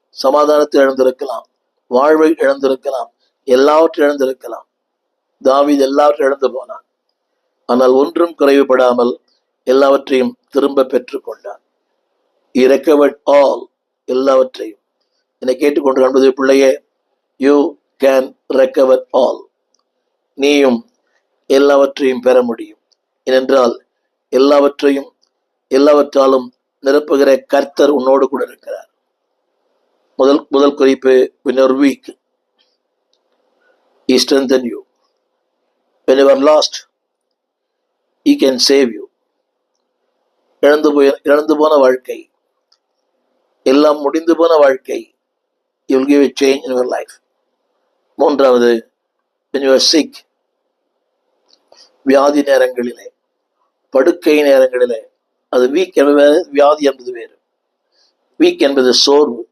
சமாதானத்தை இழந்திருக்கலாம், வாழ்வை இழந்திருக்கலாம், எல்லாவற்றையும் இழந்திருக்கலாம். தாவீது எல்லாவற்றையும் இழந்து போனான். ஆனால் ஒன்றும் குறைவுபடாமல் எல்லாவற்றையும் திரும்ப பெற்றுக் கொண்டான். He recovered all, எல்லாவற்றையும். என்னை கேட்டுக்கொண்டு காண்பது பிள்ளையே, யூ கேன் ரெக்கவர் ஆல். நீயும் எல்லாவற்றையும் பெற முடியும். ஏனென்றால் எல்லாவற்றையும் எல்லாவற்றாலும் நிரப்புகிற கர்த்தர் உன்னோடு கூட இருக்கிறார். முதல் குறிப்பு, when you are weak, he strengthens you. When you are lost, he can save you. இழந்து போன வாழ்க்கை, எல்லாம் முடிந்து போன வாழ்க்கை, he will give a change in your life. மூன்றாவது, when you are sick, வியாதி நேரங்களிலே, படுக்கை நேரங்களிலே, அது வீக் என்பது வேறு, வியாதி என்பது வேறு. வீக் என்பது சோர்வு,